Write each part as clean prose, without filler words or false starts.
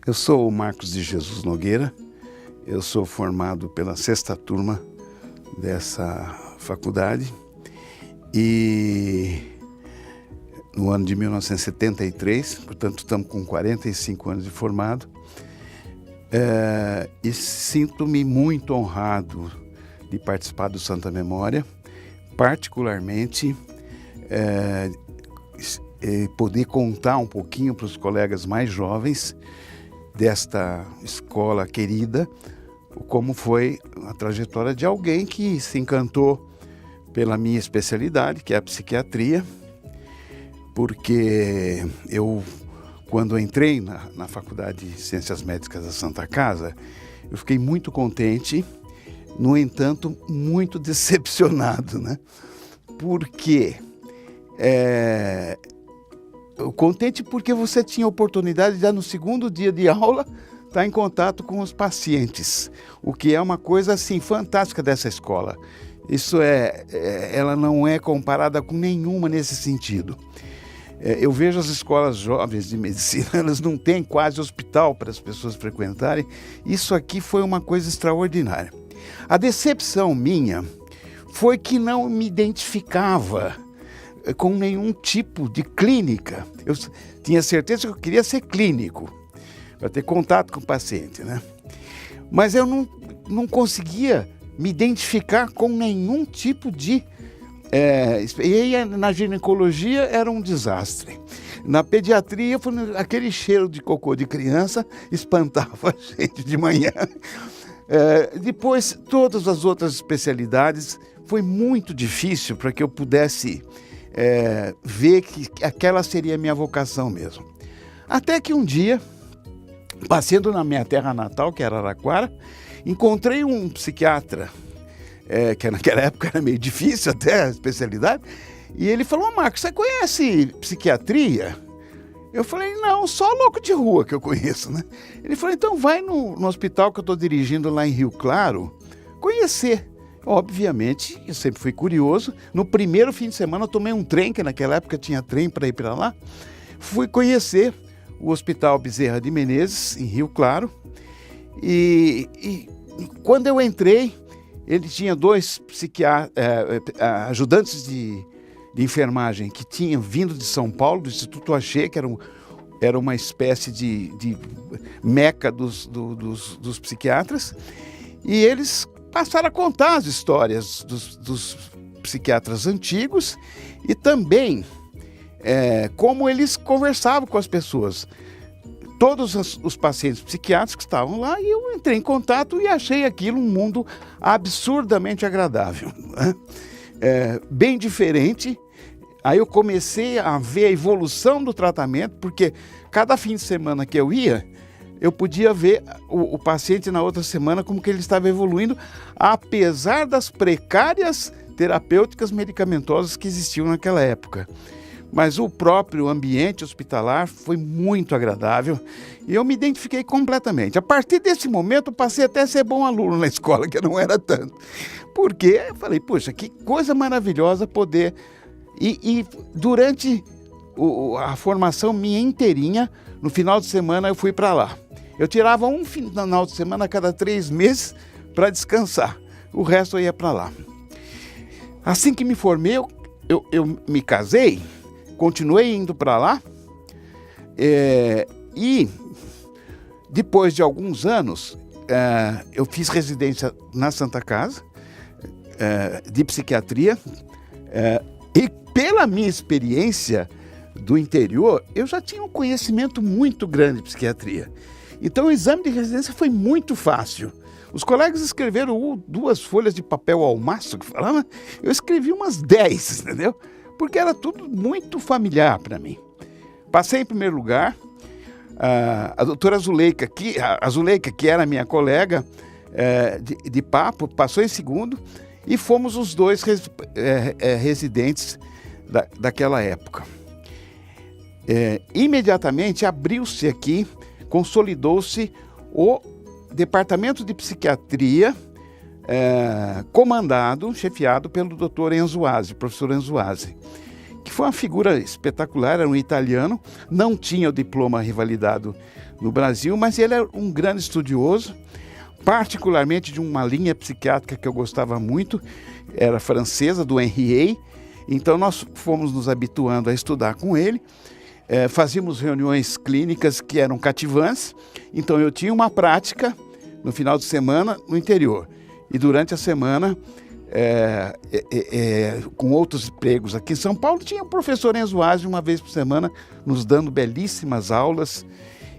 Eu sou o Marcos de Jesus Nogueira, eu sou formado pela 6ª turma dessa faculdade e no ano de 1973, portanto estamos com 45 anos de formado, e sinto-me muito honrado de participar do Santa Memória, particularmente poder contar um pouquinho para os colegas mais jovens desta escola querida, como foi a trajetória de alguém que se encantou pela minha especialidade, que é a psiquiatria, porque eu, quando entrei na Faculdade de Ciências Médicas da Santa Casa, eu fiquei muito contente, no entanto, muito decepcionado, né? Porque contente porque você tinha oportunidade de, já no segundo dia de aula, estar em contato com os pacientes, o que é uma coisa assim fantástica dessa escola. Isso ela não é comparada com nenhuma nesse sentido. Eu vejo as escolas jovens de medicina, elas não têm quase hospital para as pessoas frequentarem. Isso aqui foi uma coisa extraordinária. A decepção minha foi que não me identificava com nenhum tipo de clínica. Eu tinha certeza que eu queria ser clínico, para ter contato com o paciente, né? Mas eu não conseguia me identificar com nenhum tipo de... E na ginecologia era um desastre. Na pediatria, aquele cheiro de cocô de criança espantava a gente de manhã. Depois, todas as outras especialidades, foi muito difícil para que eu pudesse ver que aquela seria a minha vocação mesmo. Até que um dia, passeando na minha terra natal, que era Araraquara, encontrei um psiquiatra, que naquela época era meio difícil até a especialidade, e ele falou: Marcos, você conhece psiquiatria? Eu falei: não, só louco de rua que eu conheço, né? Ele falou: então vai no hospital que eu estou dirigindo lá em Rio Claro, conhecer. Obviamente, eu sempre fui curioso. No primeiro fim de semana eu tomei um trem, que naquela época tinha trem para ir para lá. Fui conhecer o Hospital Bezerra de Menezes, em Rio Claro. E quando eu entrei, ele tinha 2 ajudantes de enfermagem que tinham vindo de São Paulo, do Instituto Axê, que era uma espécie de meca dos psiquiatras. E eles passaram a contar as histórias dos psiquiatras antigos e também como eles conversavam com as pessoas. Todos os pacientes psiquiátricos que estavam lá, e eu entrei em contato e achei aquilo um mundo absurdamente agradável, né? Bem diferente. Aí eu comecei a ver a evolução do tratamento, porque cada fim de semana que eu ia, eu podia ver o paciente na outra semana como que ele estava evoluindo, apesar das precárias terapêuticas medicamentosas que existiam naquela época. Mas o próprio ambiente hospitalar foi muito agradável e eu me identifiquei completamente. A partir desse momento, eu passei até a ser bom aluno na escola, que não era tanto. Porque eu falei: puxa, que coisa maravilhosa poder... E durante a formação minha inteirinha, no final de semana eu fui para lá. Eu tirava um final de semana a cada 3 meses para descansar. O resto eu ia para lá. Assim que me formei, eu me casei, continuei indo para lá. E depois de alguns anos, eu fiz residência na Santa Casa de psiquiatria. E pela minha experiência do interior, eu já tinha um conhecimento muito grande de psiquiatria. Então o exame de residência foi muito fácil. Os colegas escreveram 2 folhas de papel ao maço, que falava, eu escrevi umas 10, entendeu? Porque era tudo muito familiar para mim. Passei em primeiro lugar, a doutora Zuleika, que era minha colega de papo, passou em segundo, e fomos os 2 residentes daquela época. Imediatamente abriu-se aqui, consolidou-se o Departamento de Psiquiatria, chefiado pelo Dr. Enzo Aze, professor Enzo Aze, que foi uma figura espetacular, era um italiano, não tinha o diploma revalidado no Brasil, mas ele era um grande estudioso, particularmente de uma linha psiquiátrica que eu gostava muito, era francesa, do Henriet. Então nós fomos nos habituando a estudar com ele, fazíamos reuniões clínicas que eram cativantes, então eu tinha uma prática no final de semana no interior, e durante a semana, com outros empregos aqui em São Paulo, tinha o professor Enzo Azzi uma vez por semana nos dando belíssimas aulas,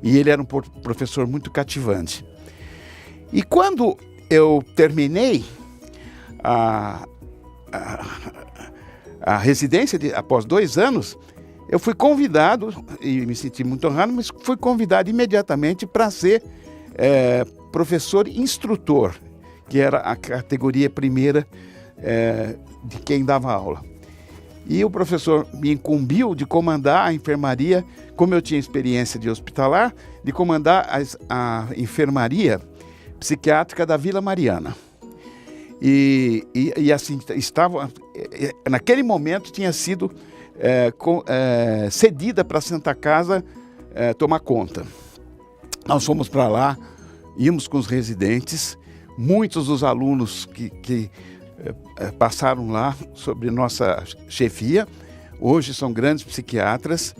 e ele era um professor muito cativante. E quando eu terminei a residência, após 2 anos, eu fui convidado, e me senti muito honrado, mas fui convidado imediatamente para ser professor instrutor, que era a categoria primeira de quem dava aula. E o professor me incumbiu de comandar a enfermaria, como eu tinha experiência de hospitalar, de comandar a enfermaria psiquiátrica da Vila Mariana. E assim, naquele momento tinha sido cedida para a Santa Casa tomar conta. Nós fomos para lá, íamos com os residentes, muitos dos alunos que passaram lá sobre nossa chefia, hoje são grandes psiquiatras,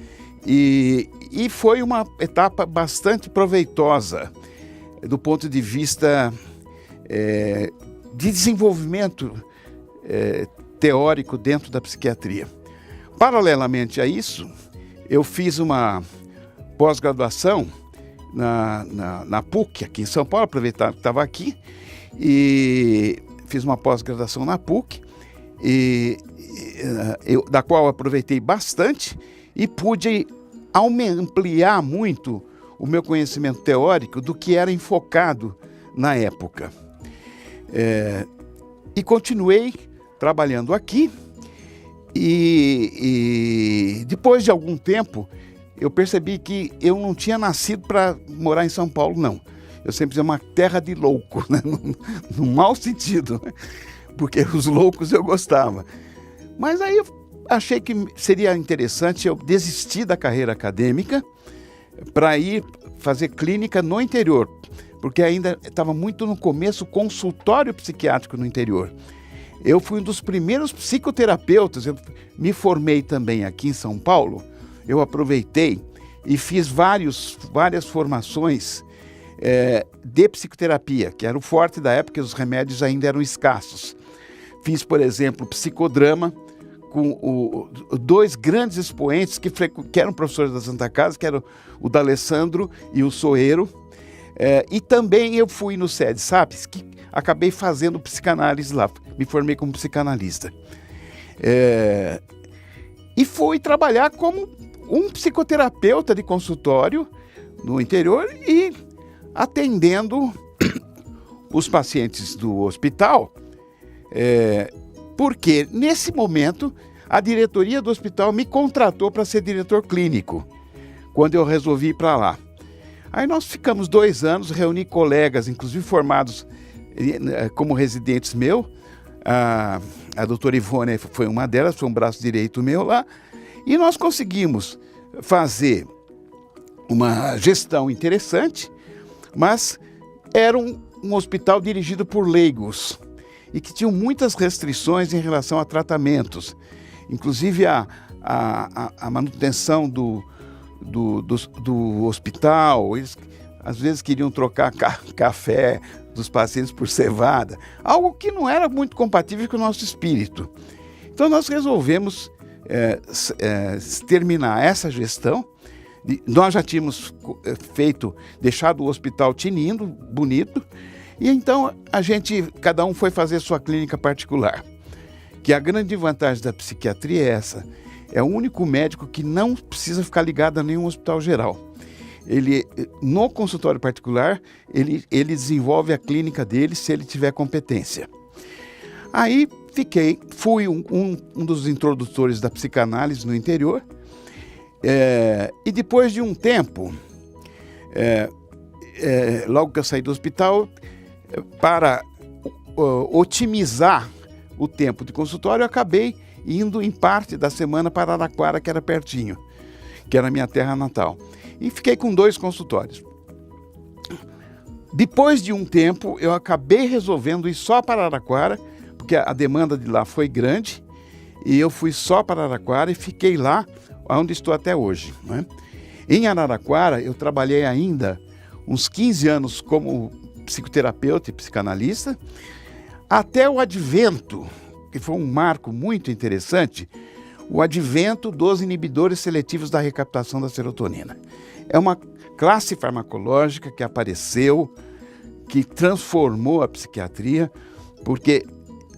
e foi uma etapa bastante proveitosa do ponto de vista de desenvolvimento teórico dentro da psiquiatria. Paralelamente a isso, eu fiz uma pós-graduação na PUC, aqui em São Paulo, aproveitar que estava aqui, e fiz uma pós-graduação na PUC, da qual eu aproveitei bastante e pude ampliar muito o meu conhecimento teórico do que era enfocado na época. E continuei trabalhando aqui, e depois de algum tempo eu percebi que eu não tinha nascido para morar em São Paulo, não. Eu sempre dizia uma terra de louco, né? No mau sentido, né? Porque os loucos eu gostava. Mas aí eu achei que seria interessante eu desistir da carreira acadêmica para ir fazer clínica no interior, porque ainda estava muito no começo o consultório psiquiátrico no interior. Eu fui um dos primeiros psicoterapeutas, eu me formei também aqui em São Paulo, eu aproveitei e fiz várias formações de psicoterapia, que era o forte da época, os remédios ainda eram escassos. Fiz, por exemplo, psicodrama com 2 grandes expoentes que eram professores da Santa Casa, que eram o D'Alessandro e o Soeiro. E também eu fui no SEDES SAPS, que acabei fazendo psicanálise lá, me formei como psicanalista. E fui trabalhar como um psicoterapeuta de consultório no interior e atendendo os pacientes do hospital, porque nesse momento a diretoria do hospital me contratou para ser diretor clínico, quando eu resolvi ir para lá. Aí nós ficamos 2 anos, reuni colegas, inclusive formados como residentes meu, a doutora Ivone foi uma delas, foi um braço direito meu lá, e nós conseguimos fazer uma gestão interessante, mas era um hospital dirigido por leigos e que tinham muitas restrições em relação a tratamentos. Inclusive a manutenção do hospital, eles às vezes queriam trocar café dos pacientes por cevada, algo que não era muito compatível com o nosso espírito. Então nós resolvemos terminar essa gestão. Nós já tínhamos deixado o hospital tinindo, bonito, e então cada um foi fazer sua clínica particular. Que a grande vantagem da psiquiatria é essa: é o único médico que não precisa ficar ligado a nenhum hospital geral. Ele, no consultório particular, ele desenvolve a clínica dele se ele tiver competência. Aí fui um dos introdutores da psicanálise no interior, e depois de um tempo, logo que eu saí do hospital, para otimizar o tempo de consultório, eu acabei indo em parte da semana para Araraquara, que era pertinho, que era a minha terra natal. E fiquei com 2 consultórios. Depois de um tempo, eu acabei resolvendo ir só para Araraquara, porque a demanda de lá foi grande, e eu fui só para Araraquara e fiquei lá onde estou até hoje, né? Em Araraquara, eu trabalhei ainda uns 15 anos como psicoterapeuta e psicanalista, até o advento, que foi um marco muito interessante, o advento dos inibidores seletivos da recaptação da serotonina. É uma classe farmacológica que apareceu, que transformou a psiquiatria, porque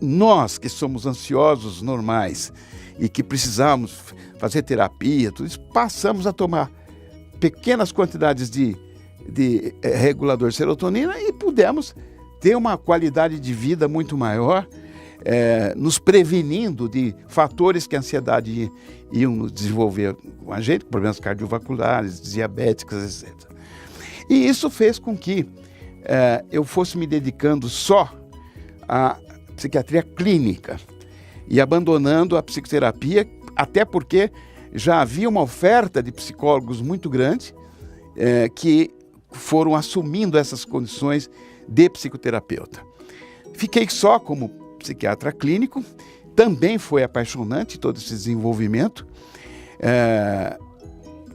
nós que somos ansiosos normais e que precisamos fazer terapia, tudo isso, passamos a tomar pequenas quantidades de regulador de serotonina e pudemos ter uma qualidade de vida muito maior, nos prevenindo de fatores que a ansiedade iam nos desenvolver com a gente, problemas cardiovasculares, diabéticos, etc. E isso fez com que eu fosse me dedicando só à psiquiatria clínica e abandonando a psicoterapia, até porque já havia uma oferta de psicólogos muito grande que foram assumindo essas condições de psicoterapeuta. Fiquei só como psiquiatra clínico, também foi apaixonante todo esse desenvolvimento.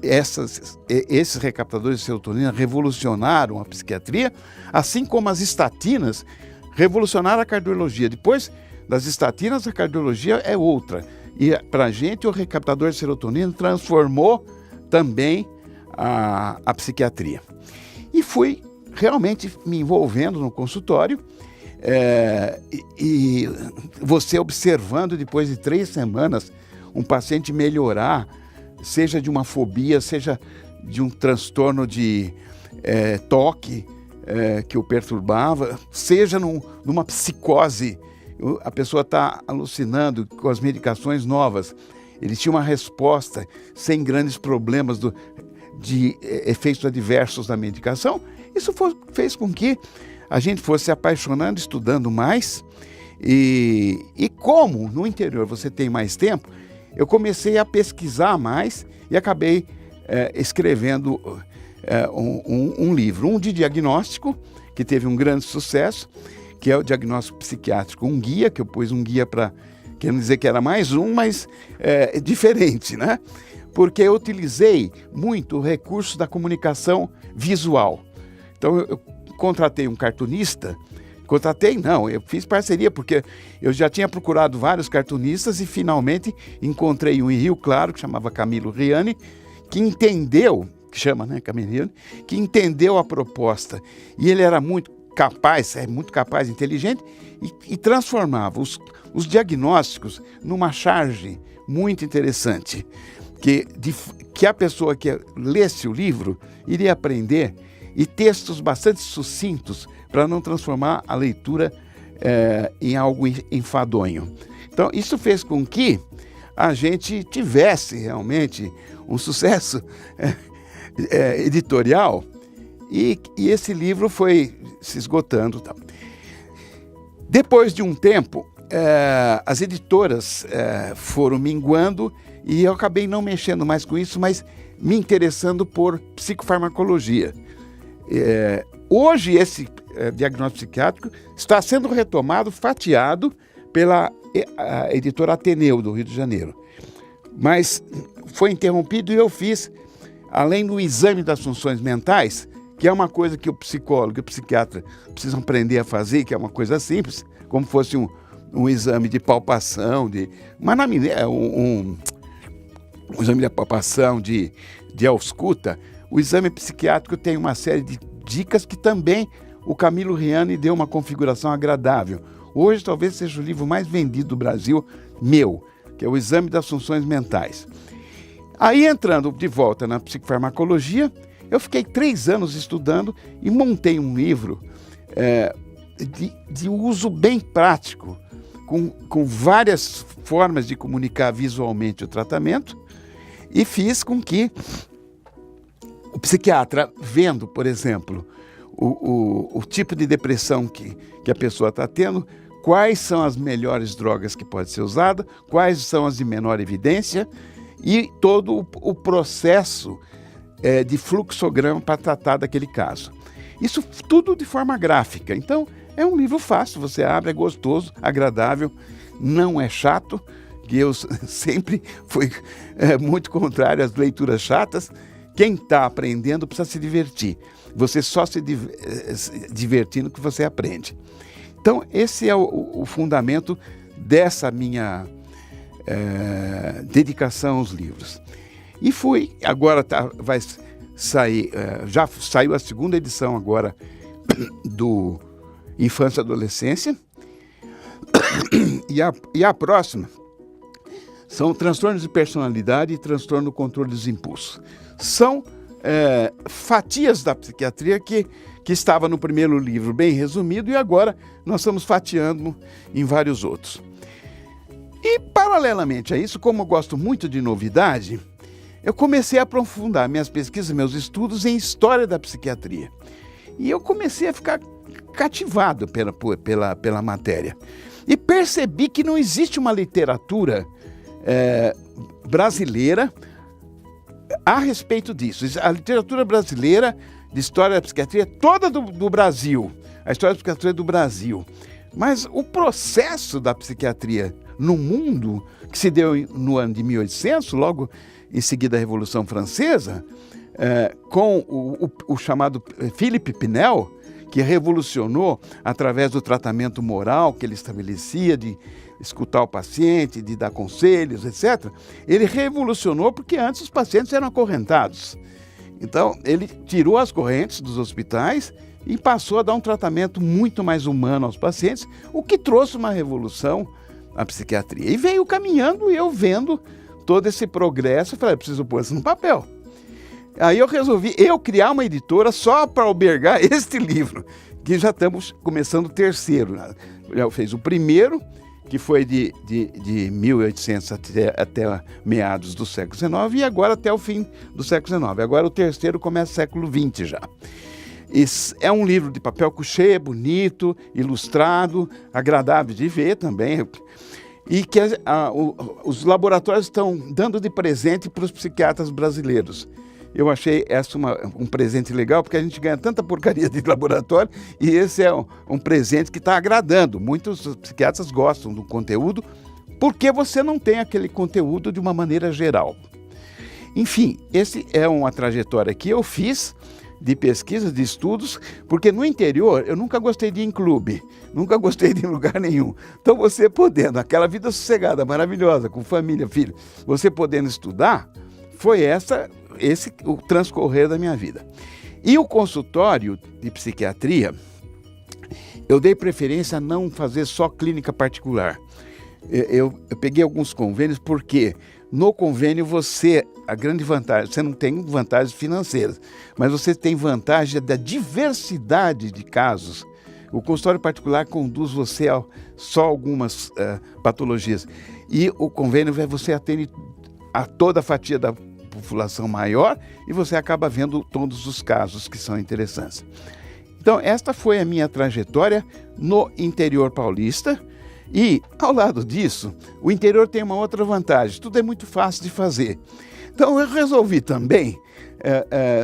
Esses recaptadores de serotonina revolucionaram a psiquiatria, assim como as estatinas revolucionaram a cardiologia. Depois das estatinas, a cardiologia é outra. E para a gente, o recaptador de serotonina transformou também a psiquiatria. E fui realmente me envolvendo no consultório, e você observando depois de 3 semanas um paciente melhorar, seja de uma fobia, seja de um transtorno de toque que o perturbava, seja numa psicose, a pessoa está alucinando com as medicações novas. Ele tinha uma resposta sem grandes problemas de efeitos adversos da medicação. Isso fez com que a gente fosse se apaixonando, estudando mais. E como no interior você tem mais tempo, eu comecei a pesquisar mais e acabei escrevendo um livro, um de diagnóstico, que teve um grande sucesso, que é o diagnóstico psiquiátrico, um guia, que eu pus um guia para, querendo dizer que era mais um, mas diferente, né? Porque eu utilizei muito o recurso da comunicação visual. Então eu contratei um cartunista, eu fiz parceria, porque eu já tinha procurado vários cartunistas e finalmente encontrei um em Rio Claro, que chamava Camilo Riani, que entendeu a proposta. E ele era muito capaz, inteligente, e transformava os diagnósticos numa charge muito interessante, que a pessoa que lesse o livro iria aprender, e textos bastante sucintos para não transformar a leitura em algo enfadonho. Então, isso fez com que a gente tivesse realmente um sucesso editorial, e esse livro foi se esgotando. Depois de um tempo, as editoras foram minguando e eu acabei não mexendo mais com isso, mas me interessando por psicofarmacologia. Hoje esse diagnóstico psiquiátrico está sendo retomado, fatiado pela editora Ateneu do Rio de Janeiro. Mas foi interrompido e eu fiz, além do exame das funções mentais, que é uma coisa que o psicólogo e o psiquiatra precisam aprender a fazer, que é uma coisa simples, como fosse um exame de palpação, um exame de palpação, de ausculta. O exame psiquiátrico tem uma série de dicas que também o Camilo Riani deu uma configuração agradável. Hoje talvez seja o livro mais vendido do Brasil, que é o Exame das Funções Mentais. Aí, entrando de volta na psicofarmacologia, eu fiquei 3 anos estudando e montei um livro de uso bem prático, com várias formas de comunicar visualmente o tratamento, e fiz com que o psiquiatra, vendo, por exemplo, o tipo de depressão que a pessoa está tendo, quais são as melhores drogas que podem ser usadas, quais são as de menor evidência e todo o processo de fluxograma para tratar daquele caso. Isso tudo de forma gráfica. Então, é um livro fácil, você abre, é gostoso, agradável, não é chato, que eu sempre fui muito contrário às leituras chatas. Quem está aprendendo precisa se divertir. Você só se divertindo que você aprende. Então, esse é o fundamento dessa minha dedicação aos livros. E agora vai sair, já saiu a segunda edição agora do Infância e Adolescência, e a próxima são transtornos de personalidade e transtorno do controle dos impulsos. São fatias da psiquiatria que estava no primeiro livro bem resumido e agora nós estamos fatiando em vários outros. E paralelamente a isso, como eu gosto muito de novidade, eu comecei a aprofundar minhas pesquisas, meus estudos em história da psiquiatria. E eu comecei a ficar cativado pela matéria. E percebi que não existe uma literatura brasileira a respeito disso. A literatura brasileira de história da psiquiatria é toda do Brasil. A história da psiquiatria é do Brasil. Mas o processo da psiquiatria no mundo, que se deu no ano de 1800, logo em seguida da Revolução Francesa, com o chamado Philippe Pinel, que revolucionou através do tratamento moral que ele estabelecia, de escutar o paciente, de dar conselhos, etc. Ele revolucionou porque antes os pacientes eram acorrentados. Então, ele tirou as correntes dos hospitais e passou a dar um tratamento muito mais humano aos pacientes, o que trouxe uma revolução à psiquiatria. E veio caminhando e eu vendo todo esse progresso, eu falei, preciso pôr isso no papel. Aí eu resolvi criar uma editora só para albergar este livro, que já estamos começando o terceiro. Já fez o primeiro, que foi de 1800 até meados do século XIX, e agora até o fim do século XIX. Agora o terceiro começa no século XX já. É um livro de papel couché, bonito, ilustrado, agradável de ver também, e que os laboratórios estão dando de presente para os psiquiatras brasileiros. Eu achei essa um presente legal, porque a gente ganha tanta porcaria de laboratório e esse é um presente que está agradando. Muitos psiquiatras gostam do conteúdo, porque você não tem aquele conteúdo de uma maneira geral. Enfim, esse é uma trajetória que eu fiz de pesquisas, de estudos, porque no interior eu nunca gostei de ir em clube, nunca gostei de ir em lugar nenhum. Então você podendo, aquela vida sossegada, maravilhosa, com família, filho, você podendo estudar, foi esse o transcorrer da minha vida. E o consultório de psiquiatria, eu dei preferência a não fazer só clínica particular. Eu peguei alguns convênios porque no convênio a grande vantagem, você não tem vantagens financeiras, mas você tem vantagem da diversidade de casos. O consultório particular conduz você a só algumas patologias. E o convênio você atende a toda a fatia da população maior e você acaba vendo todos os casos que são interessantes. Então, esta foi a minha trajetória no interior paulista e, ao lado disso, o interior tem uma outra vantagem, tudo é muito fácil de fazer. Então, eu resolvi também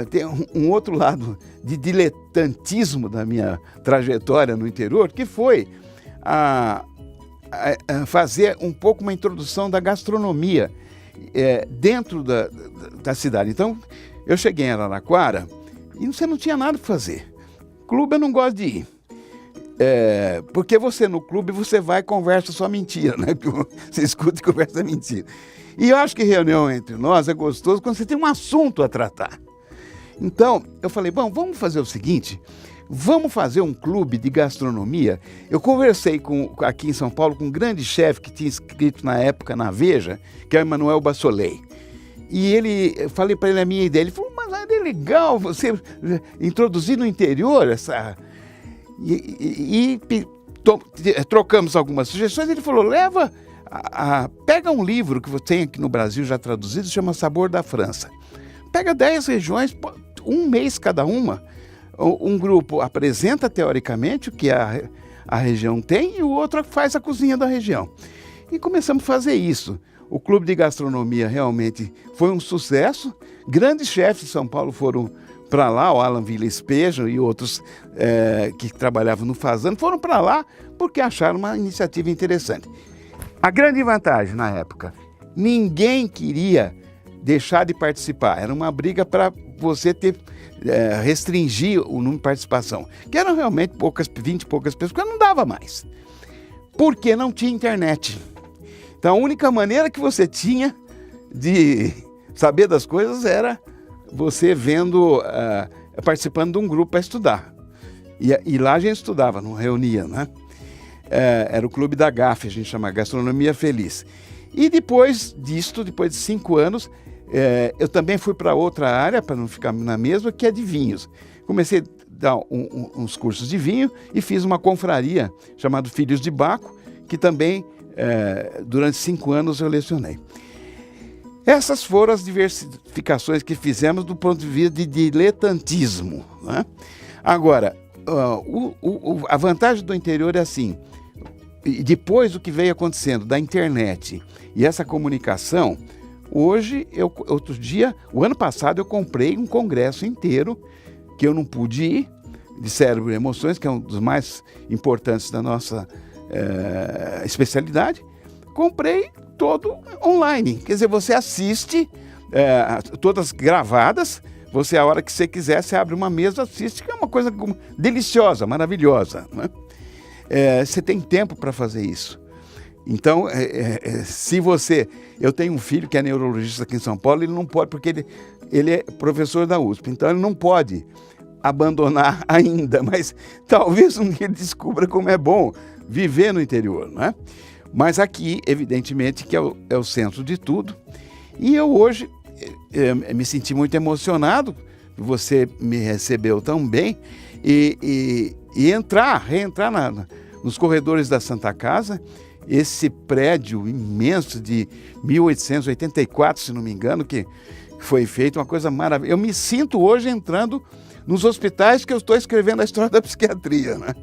ter um outro lado de diletantismo da minha trajetória no interior, que foi fazer um pouco uma introdução da gastronomia dentro da cidade. Então, eu cheguei em Araraquara e você não tinha nada para fazer. Clube eu não gosto de ir. Porque você no clube, você vai e conversa só mentira, né? Você escuta e conversa mentira. E eu acho que reunião entre nós é gostoso quando você tem um assunto a tratar. Então, eu falei, bom, vamos fazer o seguinte, vamos fazer um clube de gastronomia. Eu conversei aqui em São Paulo com um grande chefe que tinha escrito na época na Veja, que é o Emanuel Bassolei. E eu falei para ele a minha ideia. Ele falou, mas é legal você introduzir no interior essa... trocamos algumas sugestões. Ele falou, pega um livro que você tem aqui no Brasil já traduzido, chama Sabor da França. Pega 10 regiões, um mês cada uma. Um grupo apresenta teoricamente o que é a região tem e o outro faz a cozinha da região. E começamos a fazer isso. O Clube de Gastronomia realmente foi um sucesso. Grandes chefes de São Paulo foram para lá, o Alan Vila Espejo e outros que trabalhavam no Fazano, foram para lá porque acharam uma iniciativa interessante. A grande vantagem na época, ninguém queria deixar de participar, era uma briga para você restringir o número de participação, que eram realmente 20 e poucas pessoas, porque não dava mais, porque não tinha internet. Então a única maneira que você tinha de saber das coisas era você participando de um grupo para estudar. E lá a gente estudava, não reunia, né? Era o Clube da GAF, a gente chama Gastronomia Feliz. E depois disto, depois de 5 anos, eu também fui para outra área, para não ficar na mesma, que é de vinhos. Comecei a dar uns cursos de vinho e fiz uma confraria chamada Filhos de Baco, que também, durante 5 anos, eu lecionei. Essas foram as diversificações que fizemos do ponto de vista de diletantismo, né? Agora, a vantagem do interior é assim, depois do que veio acontecendo da internet e essa comunicação, hoje, outro dia, o ano passado eu comprei um congresso inteiro, que eu não pude ir, de Cérebro e Emoções, que é um dos mais importantes da nossa especialidade, comprei todo online. Quer dizer, você assiste, todas gravadas, você, a hora que você quiser, você abre uma mesa, assiste, que é uma coisa deliciosa, maravilhosa, né? Você tem tempo para fazer isso. Então, eu tenho um filho que é neurologista aqui em São Paulo, ele não pode, porque ele é professor da USP, então ele não pode abandonar ainda, mas talvez um dia ele descubra como é bom viver no interior, né? Mas aqui, evidentemente, que é o centro de tudo. E eu hoje me senti muito emocionado, você me recebeu tão bem, e reentrar nos corredores da Santa Casa, esse prédio imenso de 1884, se não me engano, que foi feito, uma coisa maravilhosa. Eu me sinto hoje entrando nos hospitais que eu estou escrevendo a história da psiquiatria, né?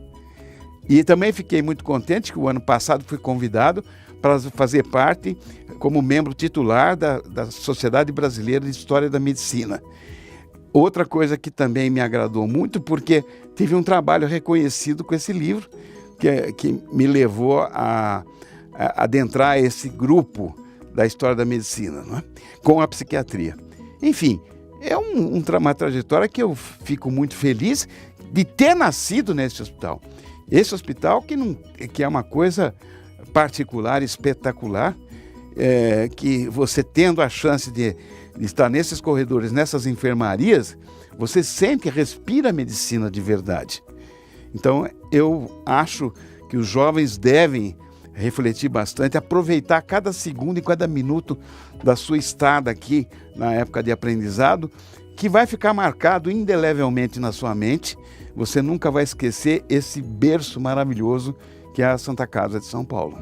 E também fiquei muito contente que o ano passado fui convidado para fazer parte como membro titular da Sociedade Brasileira de História da Medicina. Outra coisa que também me agradou muito, porque tive um trabalho reconhecido com esse livro, que me levou a adentrar esse grupo da história da medicina, não é? Com a psiquiatria. Enfim, é uma trajetória que eu fico muito feliz de ter nascido nesse hospital. Esse hospital que é uma coisa particular, espetacular, que você tendo a chance de estar nesses corredores, nessas enfermarias, você sente, respira a medicina de verdade. Então, eu acho que os jovens devem refletir bastante, aproveitar cada segundo e cada minuto da sua estada aqui na época de aprendizado, que vai ficar marcado indelevelmente na sua mente. Você nunca vai esquecer esse berço maravilhoso que é a Santa Casa de São Paulo.